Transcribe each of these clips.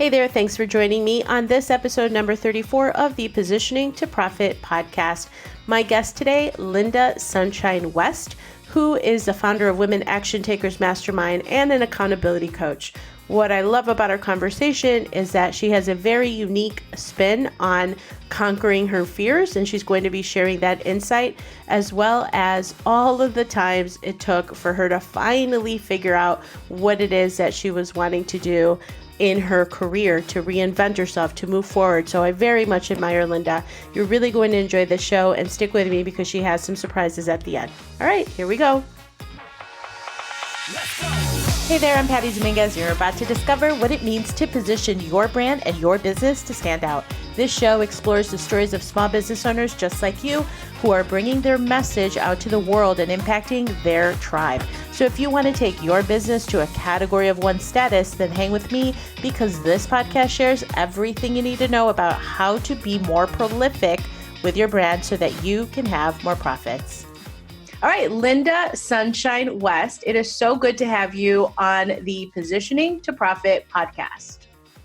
Hey there, thanks for joining me on this episode number 34 of the Positioning to Profit podcast. My guest today, Lynda Sunshine West, who is the founder of Women Action Takers Mastermind and an accountability coach. What I love about our conversation is that she has a very unique spin on conquering her fears, and she's going to be sharing that insight as well as all of the times it took for her to finally figure out what it is that she was wanting to do in her career, to reinvent herself, to move forward. So I very much admire Lynda. You're really going to enjoy the show, and stick with me because she has some surprises at the end. All right, here we go. Let's go. Hey there, I'm Patty Dominguez. You're about to discover what it means to position your brand and your business to stand out. This show explores the stories of small business owners just like you who are bringing their message out to the world and impacting their tribe. So if you want to take your business to a category of one status, then hang with me because this podcast shares everything you need to know about how to be more prolific with your brand so that you can have more profits. All right, Lynda Sunshine West, it is so good to have you on the Positioning to Profit podcast.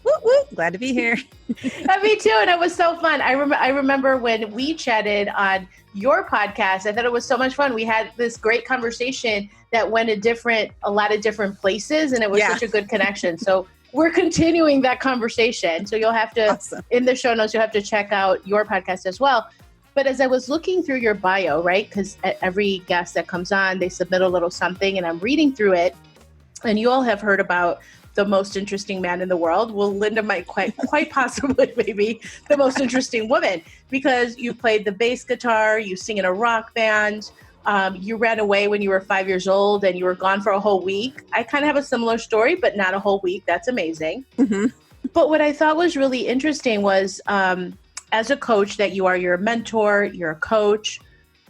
Woo woo, glad to be here. Me too, and it was so fun. I remember when we chatted on your podcast, I thought it was so much fun. We had this great conversation that went a lot of different places, and it was such a good connection. So we're continuing that conversation. So you'll have to, in the show notes, you'll have to check out your podcast as well. But as I was looking through your bio, right, because every guest that comes on, they submit a little something, and I'm reading through it, and you all have heard about the most interesting man in the world. Well, Lynda might quite possibly maybe the most interesting woman, because you played the bass guitar, you sing in a rock band, you ran away when you were 5 years old, and you were gone for a whole week. I kind of have a similar story, but not a whole week. That's amazing. Mm-hmm. But what I thought was really interesting was, as a coach, that you are your mentor, you're a coach.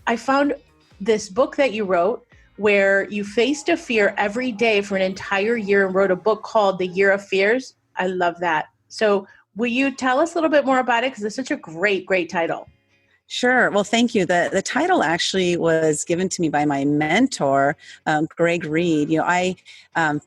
I found this book that you wrote where you faced a fear every day for an entire year and wrote a book called The Year of Fears. I love that. So will you tell us a little bit more about it? Because it's such a great, great title. Sure. Well, thank you. The title actually was given to me by my mentor, Greg Reed. I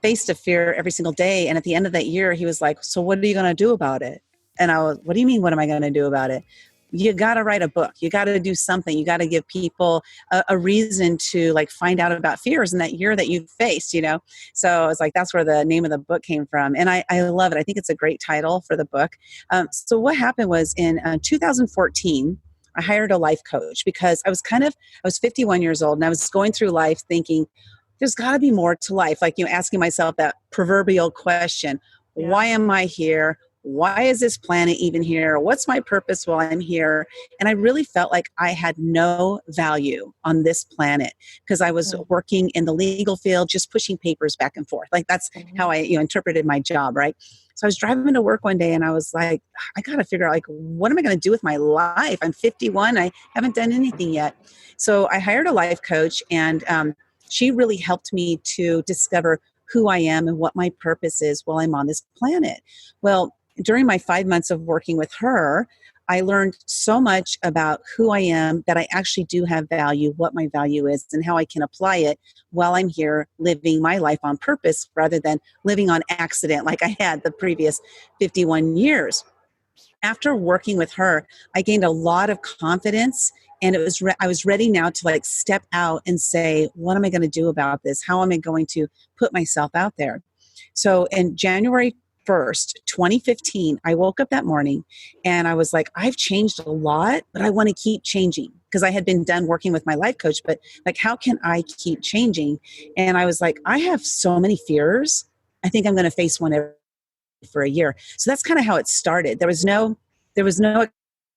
faced a fear every single day. And at the end of that year, he was like, so what are you going to do about it? And I was, what do you mean, what am I going to do about it? You got to write a book. You got to do something. You got to give people a reason to find out about fears in that year that you faced, So I was like, that's where the name of the book came from. And I love it. I think it's a great title for the book. So what happened was in 2014, I hired a life coach because I was 51 years old and I was going through life thinking, there's got to be more to life. Asking myself that proverbial question, why am I here? Why is this planet even here? What's my purpose while I'm here? And I really felt like I had no value on this planet because I was working in the legal field, just pushing papers back and forth. That's how I interpreted my job, right? So I was driving to work one day and I was like, I got to figure out what am I going to do with my life? I'm 51. I haven't done anything yet. So I hired a life coach and she really helped me to discover who I am and what my purpose is while I'm on this planet. Well, during my 5 months of working with her, I learned so much about who I am, that I actually do have value, what my value is, and how I can apply it while I'm here living my life on purpose rather than living on accident like I had the previous 51 years. After working with her, I gained a lot of confidence, and I was ready now to step out and say, what am I going to do about this? How am I going to put myself out there? So in January 1st, 2015, I woke up that morning and I was like, I've changed a lot, but I want to keep changing because I had been done working with my life coach, but how can I keep changing? And I was like, I have so many fears. I think I'm going to face one for a year. So that's kind of how it started. There was no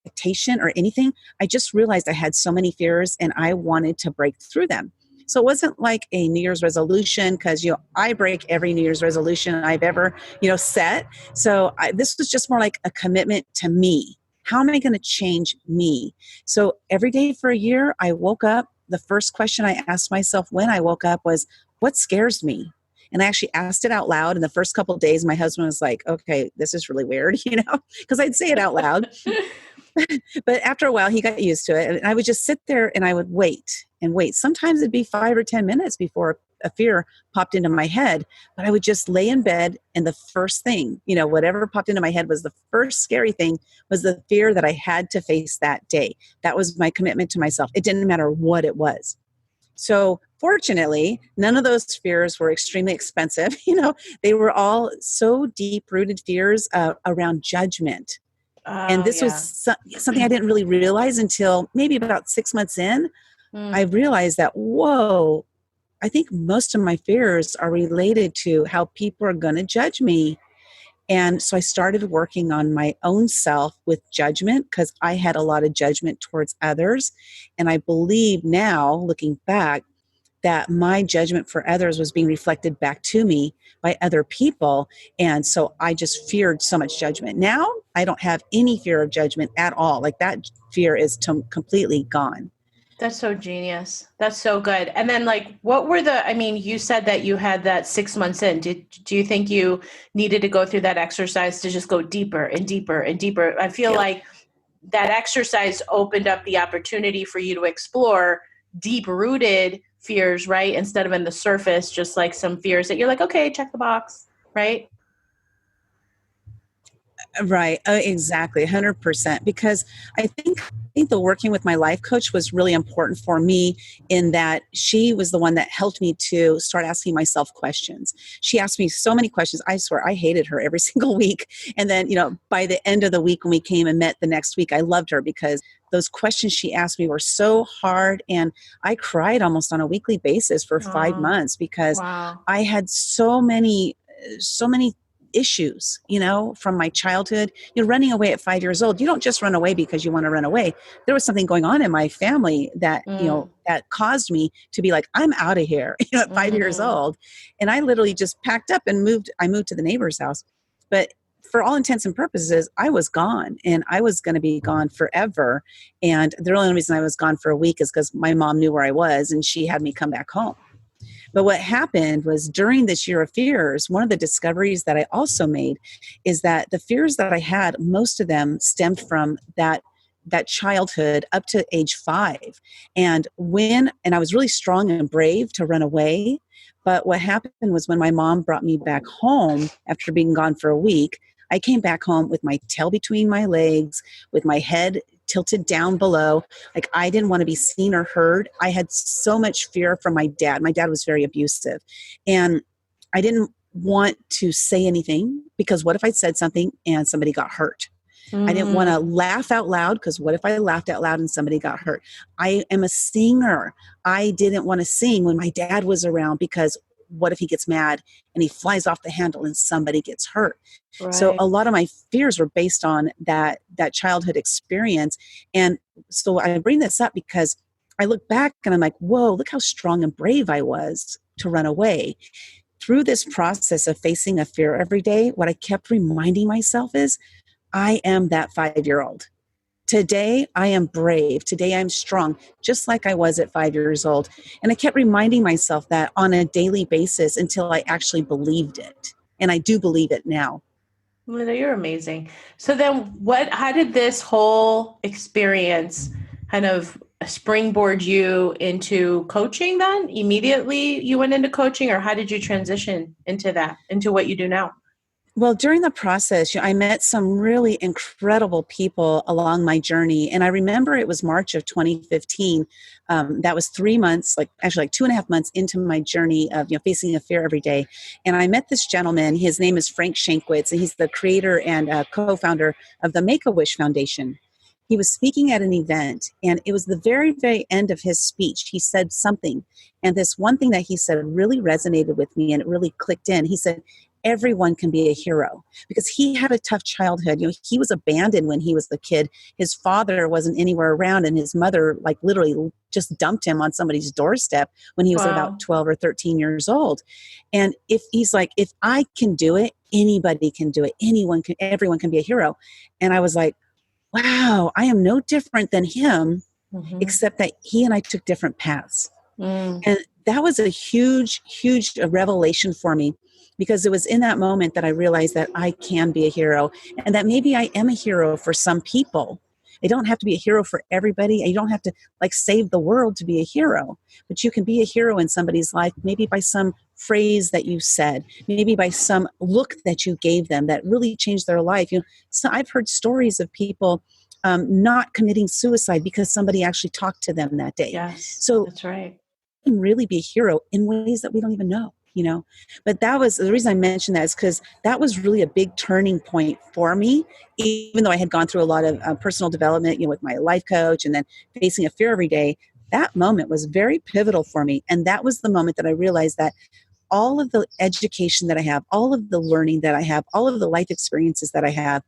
expectation or anything. I just realized I had so many fears and I wanted to break through them. So it wasn't like a New Year's resolution because, I break every New Year's resolution I've ever, set. So this was just more like a commitment to me. How am I going to change me? So every day for a year, I woke up. The first question I asked myself when I woke up was, what scares me? And I actually asked it out loud. And the first couple of days, my husband was like, okay, this is really weird, because I'd say it out loud. But after a while, he got used to it. And I would just sit there and I would wait and wait. Sometimes it'd be 5 or 10 minutes before a fear popped into my head, but I would just lay in bed, and the first thing, whatever popped into my head was the first scary thing was the fear that I had to face that day. That was my commitment to myself. It didn't matter what it was. So fortunately, none of those fears were extremely expensive. They were all so deep-rooted fears around judgment. And Oh, this was yeah. something I didn't really realize until maybe about 6 months in. I realized that, whoa, I think most of my fears are related to how people are going to judge me. And so I started working on my own self with judgment because I had a lot of judgment towards others. And I believe now, looking back, that my judgment for others was being reflected back to me by other people. And so I just feared so much judgment. Now I don't have any fear of judgment at all. Like that fear is completely gone. That's so genius. That's so good. And then what were you said that you had that 6 months in. Do you think you needed to go through that exercise to just go deeper and deeper and deeper? I feel like that exercise opened up the opportunity for you to explore deep rooted fears, right? Instead of in the surface, just like some fears that you're like, okay, check the box, right? Right. Exactly. 100%. Because I think the working with my life coach was really important for me in that she was the one that helped me to start asking myself questions. She asked me so many questions. I swear I hated her every single week. And then, by the end of the week when we came and met the next week, I loved her because those questions she asked me were so hard. And I cried almost on a weekly basis for 5 months because Wow. I had so many issues, from my childhood. Running away at 5 years old, you don't just run away because you want to run away. There was something going on in my family that, that caused me to be like, I'm out of here, at 5 years old. And I literally just packed up and moved to the neighbor's house. But for all intents and purposes, I was gone and I was going to be gone forever. And the only reason I was gone for a week is because my mom knew where I was and she had me come back home. But what happened was during this year of fears, one of the discoveries that I also made is that the fears that I had, most of them stemmed from that childhood up to age 5. And I was really strong and brave to run away. But what happened was when my mom brought me back home after being gone for a week, I came back home with my tail between my legs, with my head tilted down below. Like I didn't want to be seen or heard. I had so much fear from my dad. My dad was very abusive. And I didn't want to say anything because what if I said something and somebody got hurt? I didn't want to laugh out loud because what if I laughed out loud and somebody got hurt? I am a singer. I didn't want to sing when my dad was around because what if he gets mad and he flies off the handle and somebody gets hurt? Right. So a lot of my fears were based on that childhood experience. And so I bring this up because I look back and I'm like, whoa, look how strong and brave I was to run away. Through this process of facing a fear every day, what I kept reminding myself is, I am that 5-year-old. Today, I am brave. Today, I'm strong, just like I was at 5 years old. And I kept reminding myself that on a daily basis until I actually believed it. And I do believe it now. Lynda, you're amazing. So then how did this whole experience kind of springboard you into coaching then? Immediately you went into coaching, or how did you transition into what you do now? Well, during the process, I met some really incredible people along my journey. And I remember it was March of 2015. That was 3 months, like 2.5 months into my journey of facing a fear every day. And I met this gentleman. His name is Frank Shankwitz, and he's the creator and co-founder of the Make-A-Wish Foundation. He was speaking at an event, and it was the very, very end of his speech. He said something, and this one thing that he said really resonated with me, and it really clicked in. He said, everyone can be a hero, because he had a tough childhood. He was abandoned when he was a kid. His father wasn't anywhere around, and his mother literally just dumped him on somebody's doorstep when he was about 12 or 13 years old. And if I can do it, anybody can do it. Everyone can be a hero. And I was like, wow, I am no different than him, except that he and I took different paths. And that was a huge, huge revelation for me, because it was in that moment that I realized that I can be a hero, and that maybe I am a hero for some people. You don't have to be a hero for everybody. You don't have to like save the world to be a hero, but you can be a hero in somebody's life, maybe by some phrase that you said, maybe by some look that you gave them that really changed their life. So I've heard stories of people not committing suicide because somebody actually talked to them that day. Yes, So that's right. you can really be a hero in ways that we don't even know. But that was the reason I mentioned that is because that was really a big turning point for me, even though I had gone through a lot of personal development, with my life coach and then facing a fear every day. That moment was very pivotal for me. And that was the moment that I realized that all of the education that I have, all of the learning that I have, all of the life experiences that I have,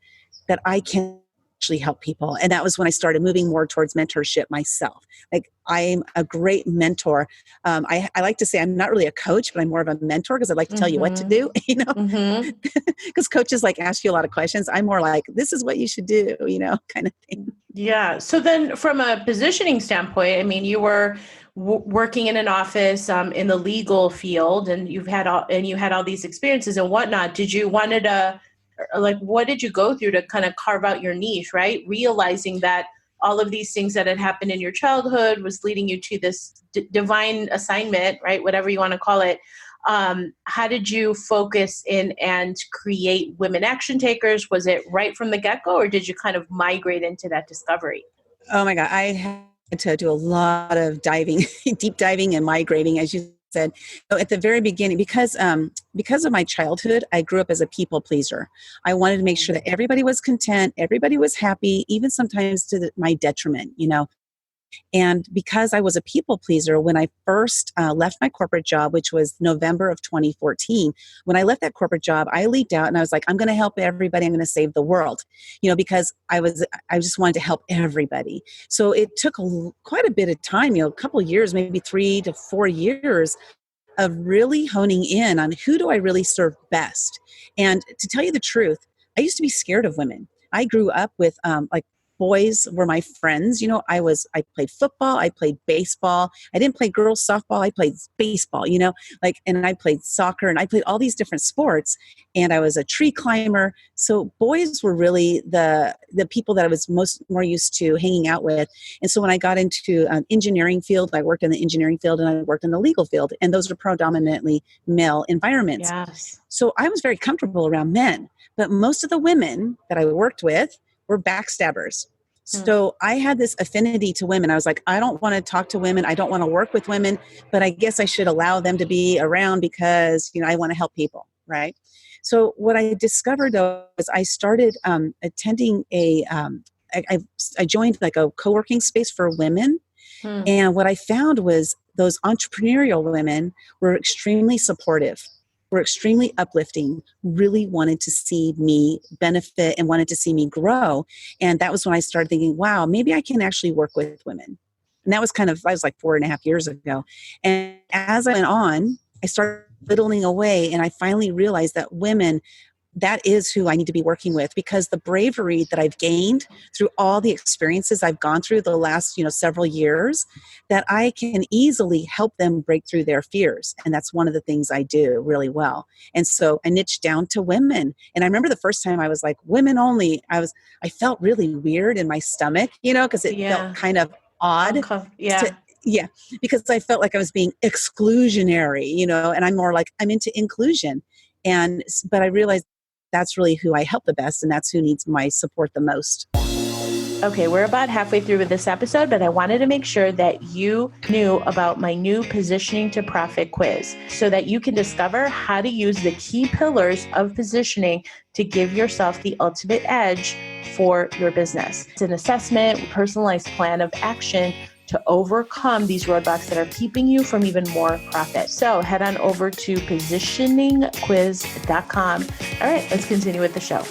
that I can actually help people. And that was when I started moving more towards mentorship myself. Like I'm a great mentor. I like to say I'm not really a coach, but I'm more of a mentor because I like to tell you what to do, Mm-hmm. because coaches like ask you a lot of questions. I'm more like, this is what you should do, kind of thing. Yeah. So then from a positioning standpoint, I mean, you were working in an office in the legal field, and you had all these experiences and whatnot. Did you wanted to, like, what did you go through to kind of carve out your niche, right? Realizing that all of these things that had happened in your childhood was leading you to this divine assignment, right? Whatever you want to call it. How did you focus in and create women action takers? Was it right from the get-go, or did you kind of migrate into that discovery? Oh my God. I had to do a lot of diving, deep diving and migrating, as you said. So at the very beginning, because of my childhood, I grew up as a people pleaser. I wanted to make sure that everybody was content, everybody was happy, even sometimes to my detriment. And because I was a people pleaser, when I first left my corporate job, which was November of 2014, when I left that corporate job, I leaped out and I was like, I'm going to help everybody. I'm going to save the world, because I just wanted to help everybody. So it took quite a bit of time, a couple of years, maybe 3 to 4 years of really honing in on who do I really serve best. And to tell you the truth, I used to be scared of women. I grew up with boys were my friends. I played football, I played baseball. I didn't play girls softball, I played baseball, and I played soccer and I played all these different sports, and I was a tree climber. So boys were really the people that I was more used to hanging out with. And so when I got into engineering field, I worked in the engineering field and I worked in the legal field, and those are predominantly male environments. Yes. So I was very comfortable around men, but most of the women that I worked with were backstabbers. So I had this affinity to women. I was like, I don't want to talk to women. I don't want to work with women, but I guess I should allow them to be around because, I want to help people. Right. So what I discovered though was I started attending I joined like a co-working space for women. And what I found was those entrepreneurial women were extremely supportive, were extremely uplifting, really wanted to see me benefit and wanted to see me grow. And that was when I started thinking, wow, maybe I can actually work with women. And that was I was like 4.5 years ago. And as I went on, I started whittling away, and I finally realized that women, that is who I need to be working with, because the bravery that I've gained through all the experiences I've gone through the last, several years, that I can easily help them break through their fears. And that's one of the things I do really well. And so I niched down to women. And I remember the first time I was like, women only, I felt really weird in my stomach, because it felt kind of odd. Yeah, because I felt like I was being exclusionary, and I'm more like, I'm into inclusion. But I realized that's really who I help the best, and that's who needs my support the most. Okay, we're about halfway through with this episode, but I wanted to make sure that you knew about my new Positioning to Profit quiz so that you can discover how to use the key pillars of positioning to give yourself the ultimate edge for your business. It's an assessment, personalized plan of action to overcome these roadblocks that are keeping you from even more profit. So head on over to positioningquiz.com. All right, let's continue with the show.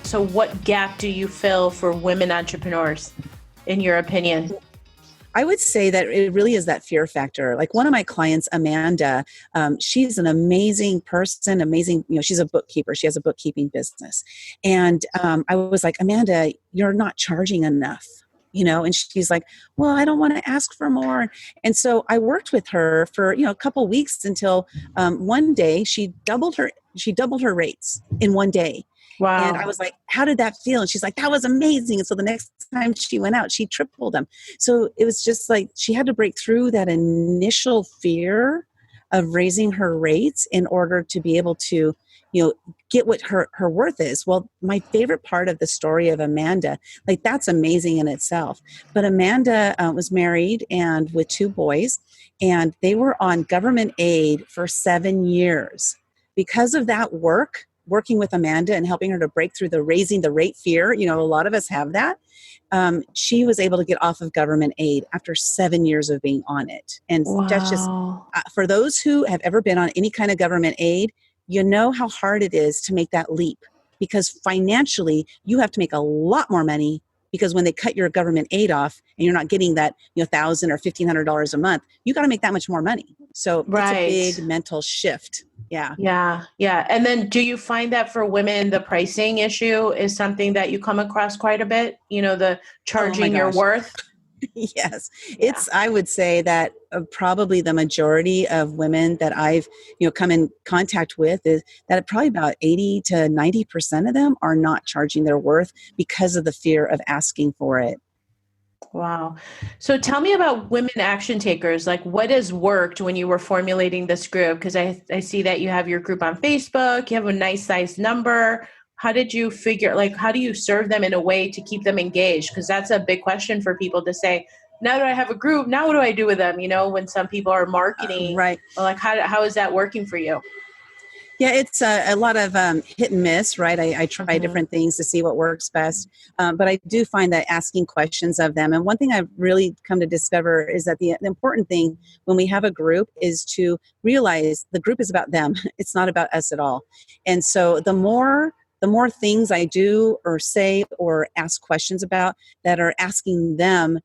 So what gap do you fill for women entrepreneurs, in your opinion? I would say that it really is that fear factor. Like one of my clients, Amanda, she's an amazing person, she's a bookkeeper. She has a bookkeeping business. And I was like, Amanda, you're not charging enough. And she's like, well, I don't want to ask for more. And so I worked with her for, a couple weeks until one day she doubled her rates in one day. And Wow. I was like, how did that feel? And she's like, that was amazing. And so the next time she went out, she tripled them. So it was just like she had to break through that initial fear of raising her rates in order to be able to, get what her worth is. Well, my favorite part of the story of Amanda, like that's amazing in itself. But Amanda was married and with 2 boys, and they were on government aid for 7 years. Because of that working with Amanda and helping her to break through the raising the rate fear, a lot of us have that. She was able to get off of government aid after 7 years of being on it. And that's just, Wow. for those who have ever been on any kind of government aid, you know how hard it is to make that leap, because financially you have to make a lot more money, because when they cut your government aid off and you're not getting that $1,000 or $1,500 a month, you got to make that much more money. So it's a Right. big mental shift. Yeah. Yeah. Yeah. And then do you find that for women, the pricing issue is something that you come across quite a bit? The Oh my charging your gosh. worth? Yes. Yeah. I would say that probably the majority of women that I've, come in contact with is that probably about 80 to 90% of them are not charging their worth because of the fear of asking for it. Wow. So tell me about women action takers. Like, what has worked when you were formulating this group? Because I see that you have your group on Facebook, you have a nice sized number. How did you how do you serve them in a way to keep them engaged? Because that's a big question for people to say, now that I have a group, now what do I do with them? When some people are marketing, Right. like how is that working for you? Yeah, it's a lot of hit and miss, right? I try Mhm. different things to see what works best. But I do find that asking questions of them. And one thing I've really come to discover is that the important thing when we have a group is to realize the group is about them. It's not about us at all. And so the more things I do or say or ask questions about that are asking them,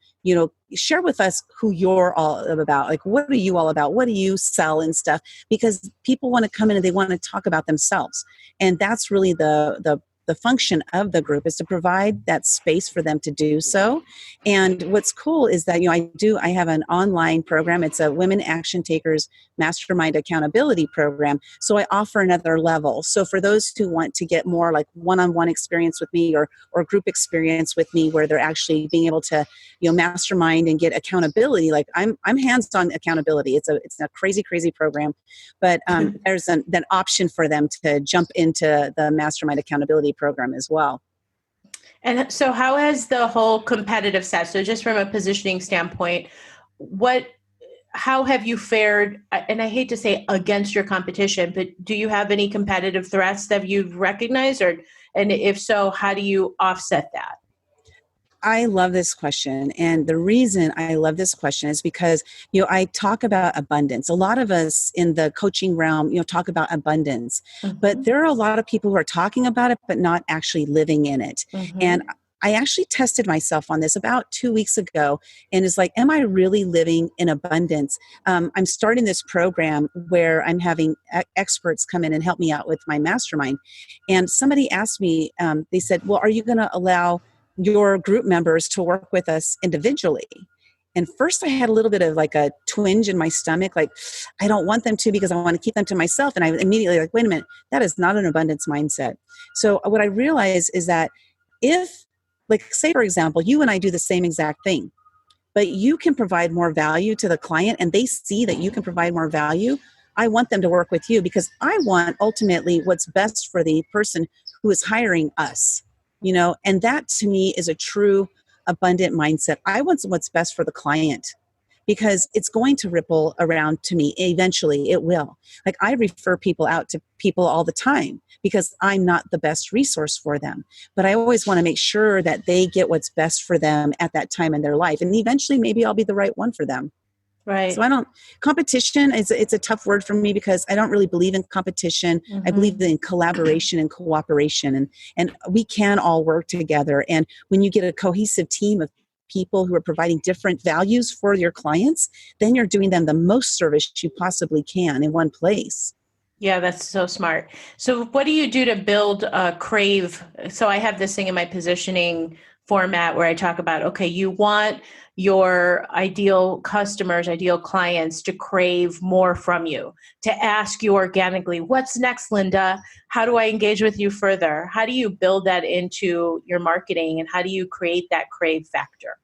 share with us who you're all about. Like, what are you all about? What do you sell and stuff? Because people want to come in and they want to talk about themselves. And that's really the function of the group, is to provide that space for them to do so. And what's cool is that, I have an online program. It's a Women Action Takers Mastermind Accountability Program. So I offer another level. So for those who want to get more like one-on-one experience with me or group experience with me, where they're actually being able to, mastermind and get accountability, like I'm hands-on accountability. It's a crazy, crazy program, but there's an option for them to jump into the Mastermind Accountability Program as well. And so how has the whole competitive set, so just from a positioning standpoint, how have you fared? And I hate to say against your competition, but do you have any competitive threats that you've recognized, and if so, how do you offset that? I love this question. And the reason I love this question is because, I talk about abundance. A lot of us in the coaching realm, talk about abundance, but there are a lot of people who are talking about it, but not actually living in it. Mm-hmm. And I actually tested myself on this about 2 weeks ago, and it's like, am I really living in abundance? I'm starting this program where I'm having experts come in and help me out with my mastermind. And somebody asked me, they said, well, are you going to allow your group members to work with us individually? And first I had a little bit of like a twinge in my stomach, like I don't want them to, because I want to keep them to myself. And I immediately like, wait a minute, that is not an abundance mindset. So what I realized is that if, like, say for example, you and I do the same exact thing, but you can provide more value to the client and they see that you can provide more value, I want them to work with you, because I want ultimately what's best for the person who is hiring us. And that to me is a true abundant mindset. I want what's best for the client, because it's going to ripple around to me. Eventually it will. Like, I refer people out to people all the time because I'm not the best resource for them, but I always want to make sure that they get what's best for them at that time in their life. And eventually maybe I'll be the right one for them. Right. So competition it's a tough word for me, because I don't really believe in competition. Mm-hmm. I believe in collaboration and cooperation, and we can all work together. And when you get a cohesive team of people who are providing different values for your clients, then you're doing them the most service you possibly can in one place. Yeah, that's so smart. So what do you do to build Crave? So I have this thing in my positioning format where I talk about, okay, you want your ideal customers, ideal clients to crave more from you, to ask you organically, what's next, Lynda? How do I engage with you further? How do you build that into your marketing, and how do you create that crave factor?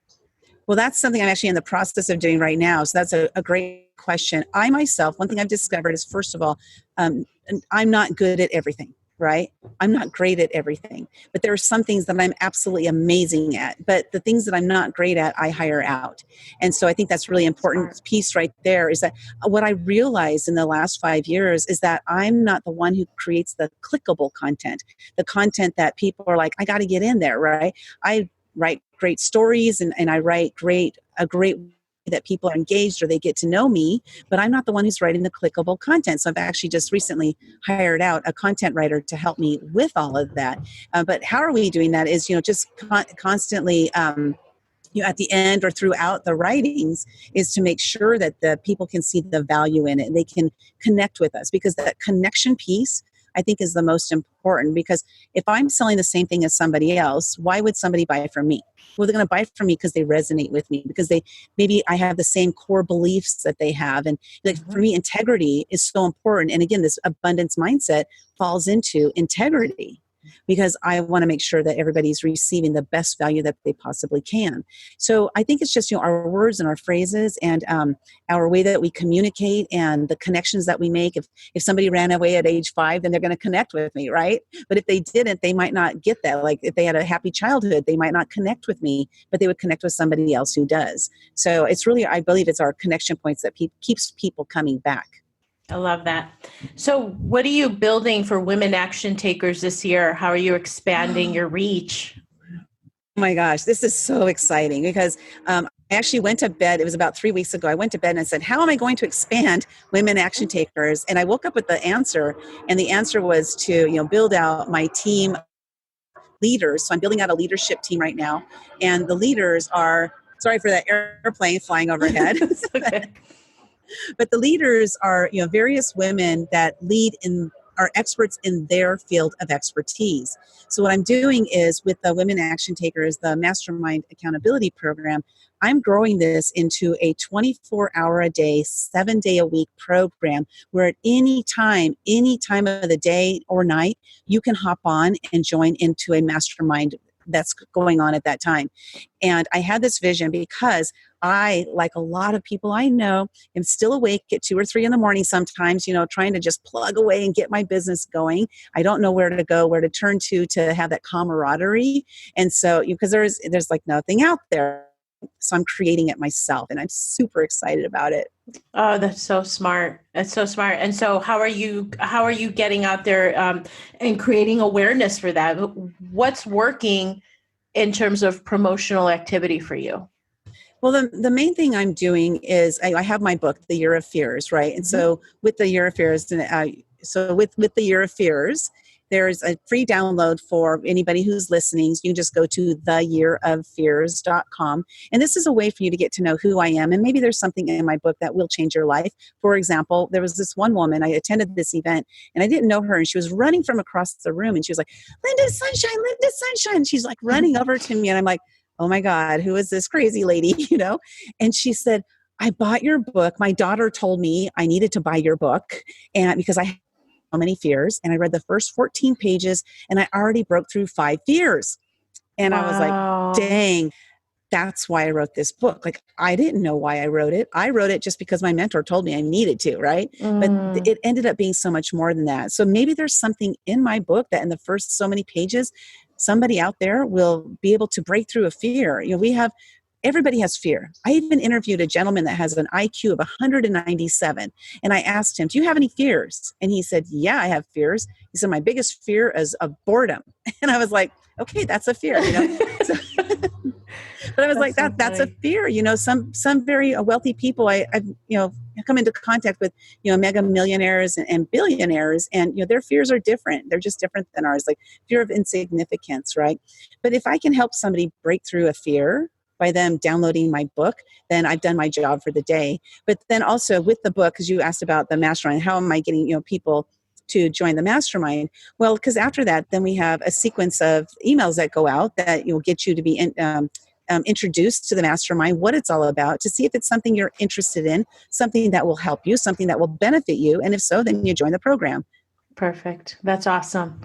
Well, that's something I'm actually in the process of doing right now. So that's a great question. I myself, one thing I've discovered is, first of all, I'm not good at everything, right? I'm not great at everything, but there are some things that I'm absolutely amazing at. But the things that I'm not great at, I hire out. And so I think that's really important piece right there, is that what I realized in the last 5 years is that I'm not the one who creates the clickable content, the content that people are like, I got to get in there, right? I write great stories and I write a great that people are engaged or they get to know me, but I'm not the one who's writing the clickable content. So I've actually just recently hired out a content writer to help me with all of that. But how are we doing that is, just constantly, at the end or throughout the writings, is to make sure that the people can see the value in it and they can connect with us, because that connection piece, I think, is the most important. Because if I'm selling the same thing as somebody else, why would somebody buy from me? Well, they're going to buy from me because they resonate with me, because maybe I have the same core beliefs that they have. And for me, integrity is so important. And again, this abundance mindset falls into integrity, because I want to make sure that everybody's receiving the best value that they possibly can. So I think it's just, our words and our phrases and our way that we communicate and the connections that we make. If somebody ran away at age 5, then they're going to connect with me, right? But if they didn't, they might not get that. Like if they had a happy childhood, they might not connect with me, but they would connect with somebody else who does. So it's really, I believe it's our connection points that keeps people coming back. I love that. So what are you building for women action takers this year? How are you expanding your reach? Oh my gosh, this is so exciting, because I actually went to bed. It was about 3 weeks ago. I went to bed and I said, how am I going to expand women action takers? And I woke up with the answer, and the answer was to, build out my team leaders. So I'm building out a leadership team right now. And the leaders are, sorry for that airplane flying overhead. Okay. But the leaders are, various women that are experts in their field of expertise. So what I'm doing is, with the Women Action Takers, the Mastermind Accountability Program, I'm growing this into a 24-hour-a-day, 7-day-a-week program where at any time of the day or night, you can hop on and join into a mastermind that's going on at that time. And I had this vision because I, like a lot of people I know, am still awake at 2 or 3 in the morning sometimes, trying to just plug away and get my business going. I don't know where to go, where to turn to have that camaraderie. And so, because there's like nothing out there. So I'm creating it myself, and I'm super excited about it. Oh, that's so smart. That's so smart. And so how are you getting out there and creating awareness for that? What's working in terms of promotional activity for you? Well, the main thing I'm doing is I have my book, The Year of Fears, right? And so with The Year of Fears, with The Year of Fears, there's a free download for anybody who's listening. So you can just go to theyieroffears.com. And this is a way for you to get to know who I am. And maybe there's something in my book that will change your life. For example, there was this one woman, I attended this event and I didn't know her. And she was running from across the room and she was like, Lynda Sunshine, Lynda Sunshine. She's like running over to me. And I'm like, oh my God, who is this crazy lady? And she said, I bought your book. My daughter told me I needed to buy your book, and because I had so many fears, and I read the first 14 pages and I already broke through 5 fears. And I was like, dang, that's why I wrote this book. Like, I didn't know why I wrote it. I wrote it just because my mentor told me I needed to, right? But it ended up being so much more than that. So maybe there's something in my book that in the first so many pages, somebody out there will be able to break through a fear. Everybody has fear. I even interviewed a gentleman that has an IQ of 197. And I asked him, do you have any fears? And he said, yeah, I have fears. He said, my biggest fear is of boredom. And I was like, okay, that's a fear. So, but I was like, that's a fear. Some very wealthy people I've come into contact with, mega millionaires and billionaires, and their fears are different. They're just different than ours, like fear of insignificance, right? But if I can help somebody break through a fear by them downloading my book, then I've done my job for the day. But then also with the book, because you asked about the mastermind, how am I getting people to join the mastermind? Well, because after that, then we have a sequence of emails that go out that will get you to be introduced to the mastermind, what it's all about, to see if it's something you're interested in, something that will help you, something that will benefit you. And if so, then you join the program. Perfect. That's awesome.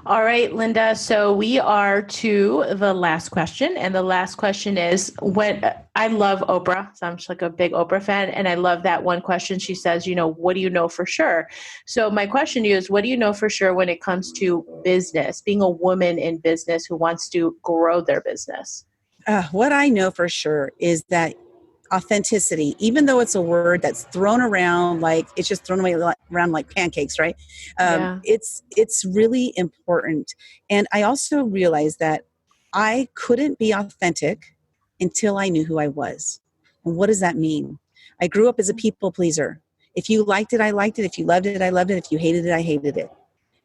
All right, Lynda. So we are to the last question. And the last question is, when I love Oprah, so I'm just like a big Oprah fan. And I love that one question. She says, what do you know for sure? So my question to you is, what do you know for sure when it comes to business, being a woman in business who wants to grow their business? What I know for sure is that authenticity, even though it's a word that's thrown around like it's just thrown away around like pancakes, right? It's really important. And I also realized that I couldn't be authentic until I knew who I was. And what does that mean? I grew up as a people pleaser. If you liked it, I liked it. If you loved it, I loved it. If you hated it, I hated it.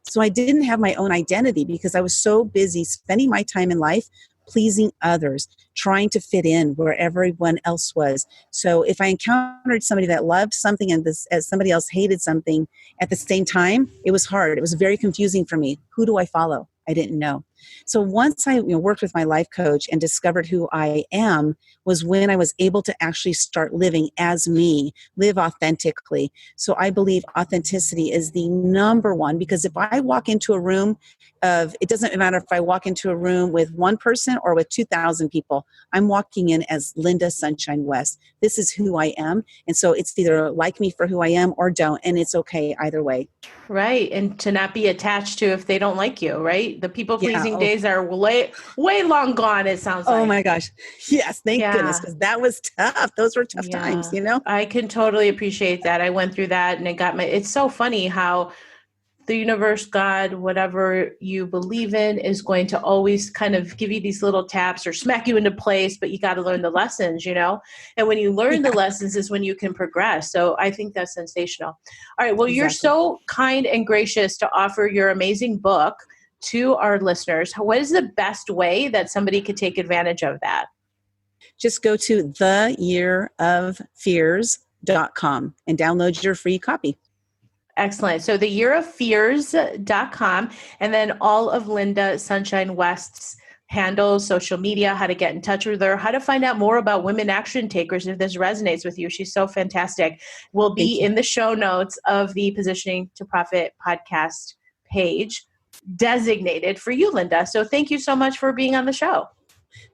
So I didn't have my own identity because I was so busy spending my time in life pleasing others, trying to fit in where everyone else was. So if I encountered somebody that loved something and as somebody else hated something at the same time, it was hard. It was very confusing for me. Who do I follow? I didn't know. So once I worked with my life coach and discovered who I am was when I was able to actually start living as me, live authentically. So I believe authenticity is the number one, because if I walk into a room it doesn't matter if I walk into a room with one person or with 2,000 people, I'm walking in as Lynda Sunshine West. This is who I am. And so it's either like me for who I am or don't. And it's okay either way. Right. And to not be attached to if they don't like you, right? The people pleasing days are way long gone, it sounds like. Oh my gosh. Yes. Thank goodness. Because that was tough. Those were tough times, I can totally appreciate that. I went through that and it's so funny how the universe, God, whatever you believe in is going to always kind of give you these little taps or smack you into place, but you got to learn the lessons, And when you learn the lessons is when you can progress. So I think that's sensational. All right. Well, You're so kind and gracious to offer your amazing book to our listeners. What is the best way that somebody could take advantage of that? Just go to theyearoffears.com and download your free copy. Excellent. So theyearoffears.com, and then all of Lynda Sunshine West's handles, social media, how to get in touch with her, how to find out more about women action takers if this resonates with you. She's so fantastic. Will be in the show notes of the Positioning to Profit podcast page designated for you, Lynda. So thank you so much for being on the show.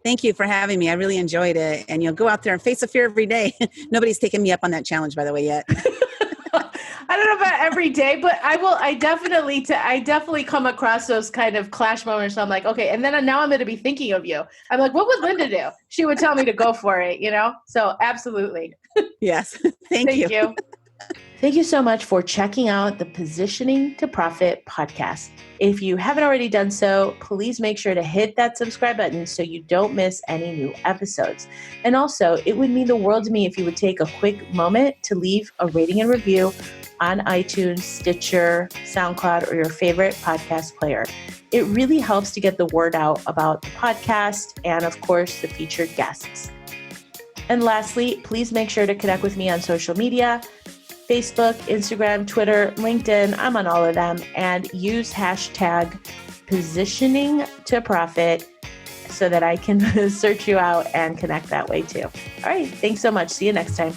Thank you for having me. I really enjoyed it. And go out there and face the fear every day. Nobody's taken me up on that challenge, by the way, yet. I don't know about every day, but I definitely come across those kind of clash moments. So I'm like, okay. And then now I'm going to be thinking of you. I'm like, what would Lynda do? She would tell me to go for it, So absolutely. Yes. Thank you. Thank you so much for checking out the Positioning to Profit podcast. If you haven't already done so, please make sure to hit that subscribe button so you don't miss any new episodes. And also, it would mean the world to me if you would take a quick moment to leave a rating and review on iTunes, Stitcher, SoundCloud, or your favorite podcast player. It really helps to get the word out about the podcast and, of course, the featured guests. And lastly, please make sure to connect with me on social media. Facebook, Instagram, Twitter, LinkedIn, I'm on all of them, and use hashtag positioning to profit so that I can search you out and connect that way too. All right. Thanks so much. See you next time.